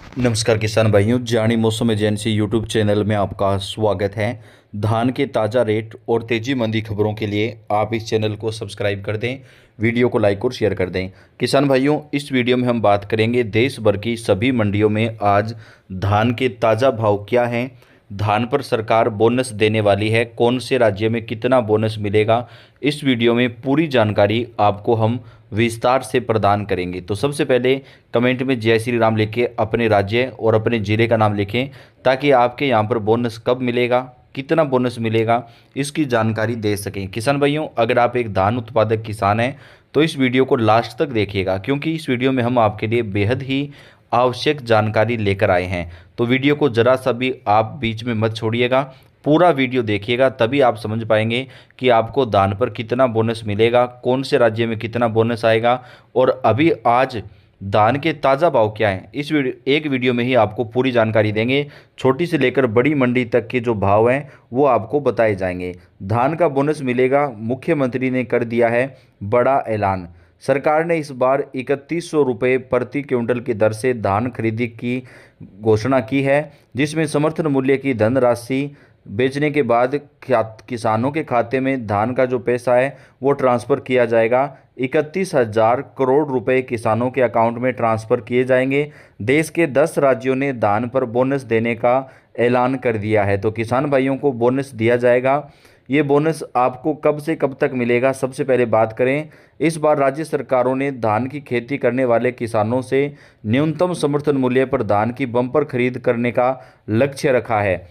नमस्कार किसान भाइयों, जानी मौसम एजेंसी यूट्यूब चैनल में आपका स्वागत है। धान के ताज़ा रेट और तेज़ी मंदी खबरों के लिए आप इस चैनल को सब्सक्राइब कर दें, वीडियो को लाइक और शेयर कर दें। किसान भाइयों, इस वीडियो में हम बात करेंगे देश भर की सभी मंडियों में आज धान के ताज़ा भाव क्या हैं, धान पर सरकार बोनस देने वाली है, कौन से राज्य में कितना बोनस मिलेगा। इस वीडियो में पूरी जानकारी आपको हम विस्तार से प्रदान करेंगे। तो सबसे पहले कमेंट में जय श्री राम लिख के अपने राज्य और अपने ज़िले का नाम लिखें, ताकि आपके यहाँ पर बोनस कब मिलेगा, कितना बोनस मिलेगा, इसकी जानकारी दे सकें। किसान भाइयों, अगर आप एक धान उत्पादक किसान हैं तो इस वीडियो को लास्ट तक देखिएगा, क्योंकि इस वीडियो में हम आपके लिए बेहद ही आवश्यक जानकारी लेकर आए हैं। तो वीडियो को ज़रा सा भी आप बीच में मत छोड़िएगा, पूरा वीडियो देखिएगा, तभी आप समझ पाएंगे कि आपको धान पर कितना बोनस मिलेगा, कौन से राज्य में कितना बोनस आएगा और अभी आज धान के ताज़ा भाव क्या हैं। इस एक वीडियो में ही आपको पूरी जानकारी देंगे। छोटी से लेकर बड़ी मंडी तक के जो भाव हैं वो आपको बताए जाएंगे। धान का बोनस मिलेगा, मुख्यमंत्री ने कर दिया है बड़ा ऐलान। सरकार ने इस बार 3100 रुपये प्रति क्विंटल की दर से धान खरीदी की घोषणा की है, जिसमें समर्थन मूल्य की धनराशि बेचने के बाद किसानों के खाते में धान का जो पैसा है वो ट्रांसफ़र किया जाएगा। 31,000 करोड़ रुपए किसानों के अकाउंट में ट्रांसफ़र किए जाएंगे। देश के 10 राज्यों ने धान पर बोनस देने का ऐलान कर दिया है। तो किसान भाइयों को बोनस दिया जाएगा। ये बोनस आपको कब से कब तक मिलेगा, सबसे पहले बात करें। इस बार राज्य सरकारों ने धान की खेती करने वाले किसानों से न्यूनतम समर्थन मूल्य पर धान की बम्पर खरीद करने का लक्ष्य रखा है।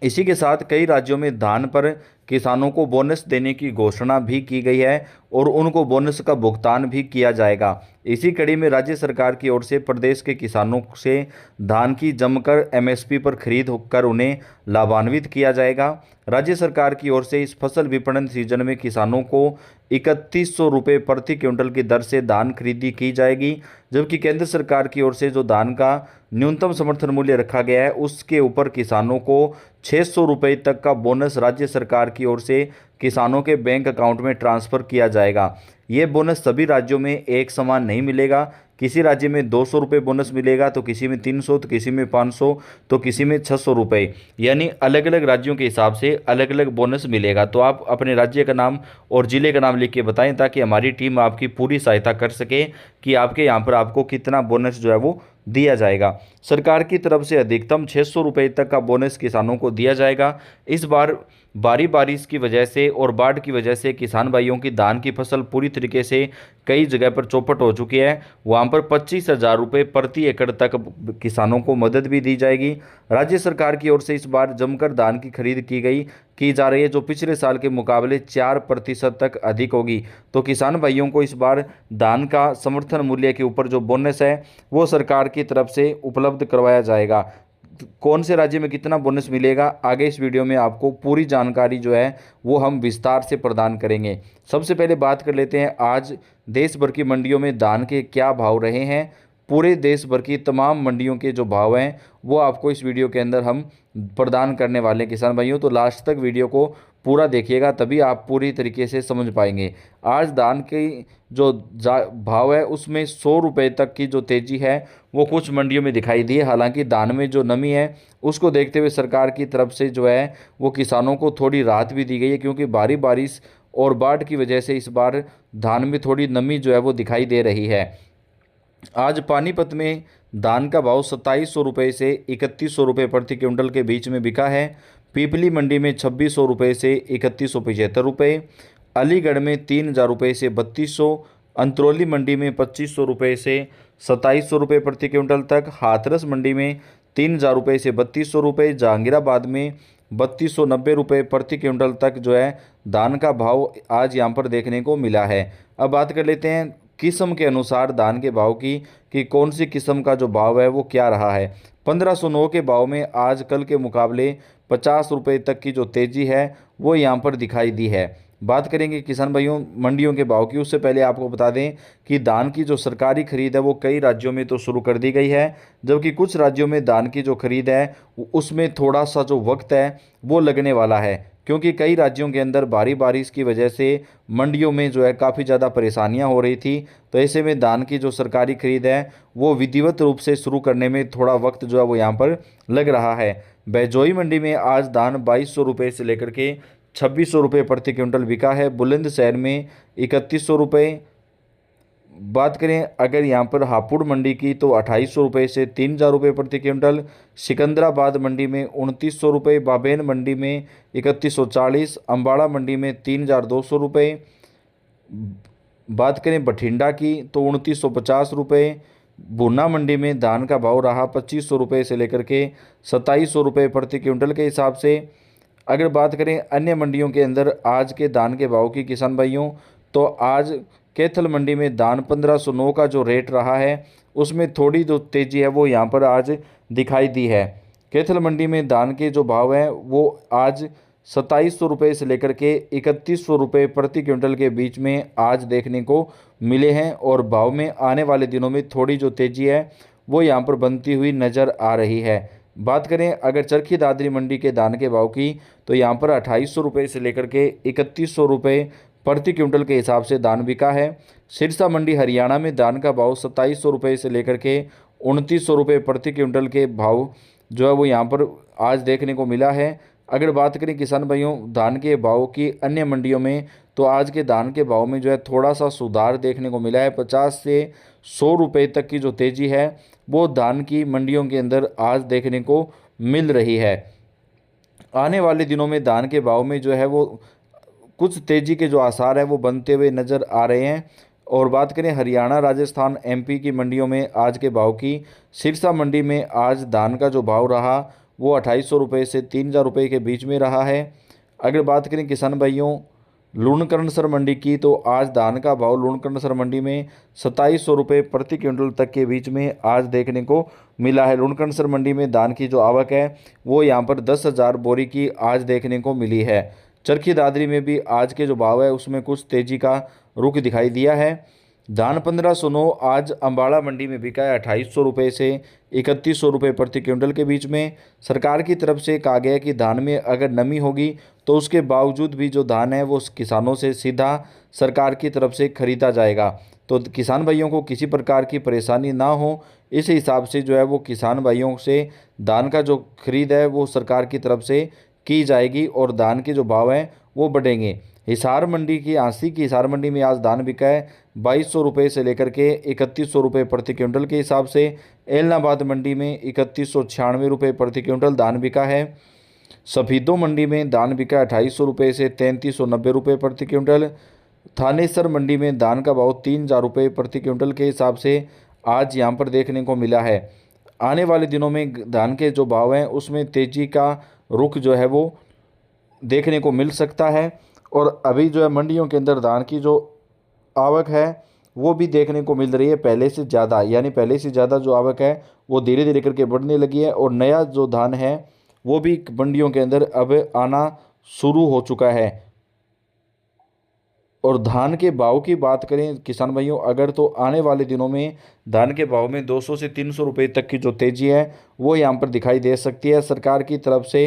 इसी के साथ कई राज्यों में धान पर किसानों को बोनस देने की घोषणा भी की गई है और उनको बोनस का भुगतान भी किया जाएगा। इसी कड़ी में राज्य सरकार की ओर से प्रदेश के किसानों से धान की जमकर एमएसपी पर खरीद कर उन्हें लाभान्वित किया जाएगा। राज्य सरकार की ओर से इस फसल विपणन सीजन में किसानों को 3100 रुपये प्रति क्विंटल की दर से धान खरीदी की जाएगी, जबकि केंद्र सरकार की ओर से जो धान का न्यूनतम समर्थन मूल्य रखा गया है उसके ऊपर किसानों को 600 रुपये तक का बोनस राज्य सरकार की ओर से किसानों के बैंक अकाउंट में ट्रांसफ़र किया जाएगा। ये बोनस सभी राज्यों में एक समान नहीं मिलेगा। किसी राज्य में 200 रुपये बोनस मिलेगा, तो किसी में 300, तो किसी में 500, तो किसी में 600 रुपये, यानी अलग अलग राज्यों के हिसाब से अलग अलग बोनस मिलेगा। तो आप अपने राज्य का नाम और ज़िले का नाम लिख के बताएं, ताकि हमारी टीम आपकी पूरी सहायता कर सके कि आपके यहाँ पर आपको कितना बोनस जो है वो दिया जाएगा। सरकार की तरफ से अधिकतम 600 रुपये तक का बोनस किसानों को दिया जाएगा। इस बार भारी बारिश की वजह से और बाढ़ की वजह से किसान भाइयों की धान की फसल पूरी तरीके से कई जगह पर चौपट हो चुकी है। वहाँ पर 25,000 रुपये प्रति एकड़ तक किसानों को मदद भी दी जाएगी। राज्य सरकार की ओर से इस बार जमकर धान की खरीद की जा रही है, जो पिछले साल के मुकाबले 4% तक अधिक होगी। तो किसान भाइयों को इस बार धान का समर्थन मूल्य के ऊपर जो बोनस है वो सरकार की तरफ से उपलब्ध करवाया जाएगा। कौन से राज्य में कितना बोनस मिलेगा, आगे इस वीडियो में आपको पूरी जानकारी जो है वो हम विस्तार से प्रदान करेंगे। सबसे पहले बात कर लेते हैं आज देश भर की मंडियों में धान के क्या भाव रहे हैं। पूरे देश भर की तमाम मंडियों के जो भाव हैं वो आपको इस वीडियो के अंदर हम प्रदान करने वाले हैं। किसान भाइयों, तो लास्ट तक वीडियो को पूरा देखिएगा, तभी आप पूरी तरीके से समझ पाएंगे। आज धान की जो भाव है उसमें 100 रुपये तक की जो तेज़ी है वो कुछ मंडियों में दिखाई दी है। हालांकि धान में जो नमी है उसको देखते हुए सरकार की तरफ से जो है वो किसानों को थोड़ी राहत भी दी गई है, क्योंकि भारी बारिश और बाढ़ की वजह से इस बार धान में थोड़ी नमी जो है वो दिखाई दे रही है। आज पानीपत में धान का भाव 2700 रुपये से 3100 रुपये प्रति क्विंटल के बीच में बिका है। पीपली मंडी में 2600 रुपये से 3175 रुपये, अलीगढ़ में 3000 रुपये से 3200, अंतरौली मंडी में 2500 रुपये से 2700 रुपये प्रति क्विंटल तक, हाथरस मंडी में 3000 रुपये से 3200 रुपये, जहांगीराबाद में 3290 रुपये प्रति क्विंटल तक जो है धान का भाव आज यहाँ पर देखने को मिला है। अब बात कर लेते हैं किस्म के अनुसार धान के भाव की, कि कौन सी किस्म का जो भाव है वो क्या रहा है। 1509 के भाव में आज कल के मुकाबले 50 रुपये तक की जो तेज़ी है वो यहाँ पर दिखाई दी है। बात करेंगे किसान भाइयों मंडियों के भाव की, उससे पहले आपको बता दें कि धान की जो सरकारी खरीद है वो कई राज्यों में तो शुरू कर दी गई है, जबकि कुछ राज्यों में धान की जो खरीद है उसमें थोड़ा सा जो वक्त है वो लगने वाला है, क्योंकि कई राज्यों के अंदर भारी बारिश की वजह से मंडियों में जो है काफ़ी ज़्यादा परेशानियां हो रही थी। तो ऐसे में धान की जो सरकारी खरीद है वो विधिवत रूप से शुरू करने में थोड़ा वक्त जो है वो यहाँ पर लग रहा है। बैजोई मंडी में आज धान 2200 रुपये से लेकर के 2600 रुपये प्रति क्विंटल बिका है। बुलंदशहर में 3100 रुपये। बात करें अगर यहाँ पर हापुड़ मंडी की तो 2800 रुपये से 3000 रुपये प्रति क्विंटल। सिकंदराबाद मंडी में 2900 रुपये, बाबेन मंडी में 3140, अम्बाड़ा मंडी में 3200 रुपये। बात करें बठिंडा की तो 2950 रुपये। भुना मंडी में धान का भाव रहा 2500 रुपये से लेकर के 2700 रुपये प्रति क्विंटल के हिसाब से। अगर बात करें अन्य मंडियों के अंदर आज के धान के भाव की किसान भाइयों, तो आज कैथल मंडी में धान 1509 का जो रेट रहा है उसमें थोड़ी जो तेज़ी है वो यहाँ पर आज दिखाई दी है। कैथल मंडी में धान के जो भाव हैं वो आज 2700 रुपये से लेकर के 3100 रुपये प्रति क्विंटल के बीच में आज देखने को मिले हैं और भाव में आने वाले दिनों में थोड़ी जो तेज़ी है वो यहाँ पर बनती हुई नज़र आ रही है। बात करें अगर चरखी दादरी मंडी के धान के भाव की तो यहाँ पर 2800 रुपये से लेकर के 3100 रुपये प्रति क्विंटल के हिसाब से धान बिका है। सिरसा मंडी हरियाणा में धान का भाव 2700 रुपये से लेकर के 2900 रुपये प्रति क्विंटल के भाव जो है वो यहाँ पर आज देखने को मिला है। अगर बात करें किसान भाइयों धान के भाव की अन्य मंडियों में, तो आज के धान के भाव में जो है थोड़ा सा सुधार देखने को मिला है। 50 से 100 रुपये तक की जो तेज़ी है वो धान की मंडियों के अंदर आज देखने को मिल रही है। आने वाले दिनों में धान के भाव में जो है वो कुछ तेज़ी के जो आसार हैं वो बनते हुए नज़र आ रहे हैं। और बात करें हरियाणा, राजस्थान, एमपी की मंडियों में आज के भाव की, सिरसा मंडी में आज धान का जो भाव रहा वो 2800 रुपये से 3000 रुपये के बीच में रहा है। अगर बात करें किसान भाइयों लूणकरणसर मंडी की, तो आज धान का भाव लूणकरणसर मंडी में 2700 रुपये प्रति क्विंटल तक के बीच में आज देखने को मिला है। लूणकरणसर मंडी में धान की जो आवक है वो यहाँ पर 10,000 बोरी की आज देखने को मिली है। चरखी दादरी में भी आज के जो भाव है उसमें कुछ तेज़ी का रुख दिखाई दिया है। धान 1509 आज अम्बाड़ा मंडी में बिका है 2800 रुपये से 3100 रुपये प्रति क्विंटल के बीच में। सरकार की तरफ से कहा गया है कि धान में अगर नमी होगी तो उसके बावजूद भी जो धान है वो किसानों से सीधा सरकार की तरफ से खरीदा जाएगा, तो किसान भाइयों को किसी प्रकार की परेशानी ना हो इस हिसाब से जो है वो किसान भाइयों से धान का जो खरीद है वो सरकार की तरफ से की जाएगी और धान के जो भाव हैं वो बढ़ेंगे। हिसार मंडी की आंसी की हिसार मंडी में आज धान बिका है 2200 रुपये से लेकर के 3100 रुपये प्रति क्विंटल के हिसाब से। एलनाबाद मंडी में 3196 रुपये प्रति क्विंटल धान बिका है। सफीदों मंडी में धान बिका है 2800 रुपये से 3390 रुपये प्रति क्विंटल। थानेसर मंडी में धान का भाव 3000 रुपये प्रति क्विंटल के हिसाब से आज यहाँ पर देखने को मिला है। आने वाले दिनों में धान के जो भाव हैं उसमें तेज़ी का रुख जो है वो देखने को मिल सकता है। और अभी जो है मंडियों के अंदर धान की जो आवक है वो भी देखने को मिल रही है पहले से ज़्यादा, यानी पहले से ज़्यादा जो आवक है वो धीरे धीरे करके बढ़ने लगी है और नया जो धान है वो भी मंडियों के अंदर अब आना शुरू हो चुका है। और धान के भाव की बात करें किसान भाइयों अगर, तो आने वाले दिनों में धान के भाव में 200 से 300 रुपये तक की जो तेज़ी है वो यहाँ पर दिखाई दे सकती है। सरकार की तरफ से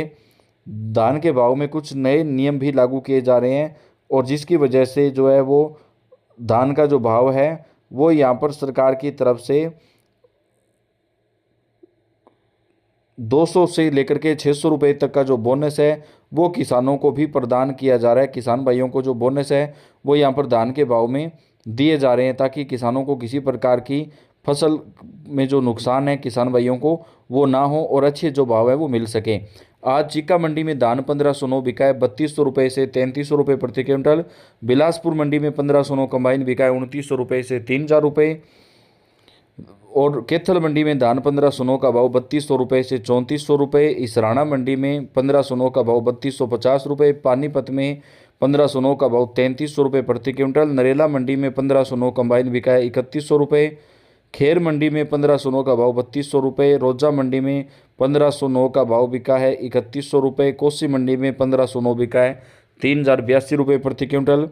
धान के भाव में कुछ नए नियम भी लागू किए जा रहे हैं और जिसकी वजह से जो है वो धान का जो भाव है वो यहाँ पर सरकार की तरफ से 200 से लेकर के 600 रुपये तक का जो बोनस है वो किसानों को भी प्रदान किया जा रहा है। किसान भाइयों को जो बोनस है वो यहाँ पर धान के भाव में दिए जा रहे हैं ताकि किसानों को किसी प्रकार की फसल में जो नुकसान है किसान भाइयों को वो ना हो और अच्छे जो भाव है वो मिल सके। आज चीका मंडी में धान 1509 बिका है 3200 रुपये से 3300 रुपये प्रति क्विंटल। बिलासपुर मंडी में 1509 कंबाइन बिका है 2900 रुपये से 3000 रुपये। और कैथल मंडी में धान 1509 का भाव 3200 रुपये से 3400 रुपये। इसराना मंडी में 1509 का भाव 3250 रुपये। पानीपत में 1509 का भाव 3300 रुपये प्रति क्विंटल। नरेला मंडी में 1509 कंबाइन बिका है 3100 रुपये। खेर मंडी में 1509 का भाव 3200 रुपये। रोजा मंडी में 1509 का भाव बिका है 3100 रुपये। कोसी मंडी में 1509 बिका है 3082 रुपये प्रति क्विंटल।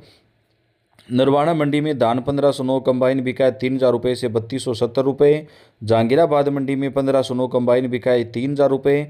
नरवाना मंडी में धान 1509 कंबाइन बिका है 3000 रुपये से 3270 रुपये। जहांगीराबाद मंडी में 1509 कंबाइन बिका है 3000 रुपये।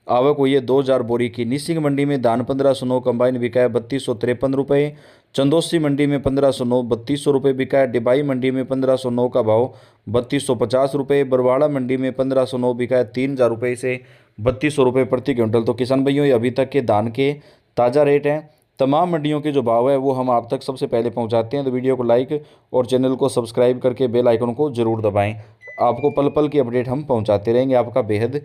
आवक हुई है 2000 बोरी की। निसिंग मंडी में धान 1509 कंबाइन बिका है 3253 रुपये। चंदोसी मंडी में 1509 3200 रुपये बिका है। डिबाई मंडी में 1509 का भाव 3250 रुपये। बरवाड़ा मंडी में 1509 बिका है 3000 रुपये से 3200 रुपये प्रति क्विंटल। तो किसान भाइयों, ये अभी तक के धान के ताज़ा रेट हैं। तमाम मंडियों के जो भाव है वो हम आप तक सबसे पहले पहुंचाते हैं। तो वीडियो को लाइक और चैनल को सब्सक्राइब करके बेल आइकन को जरूर दबाएं। आपको पल पल की अपडेट हम पहुंचाते रहेंगे। आपका बेहद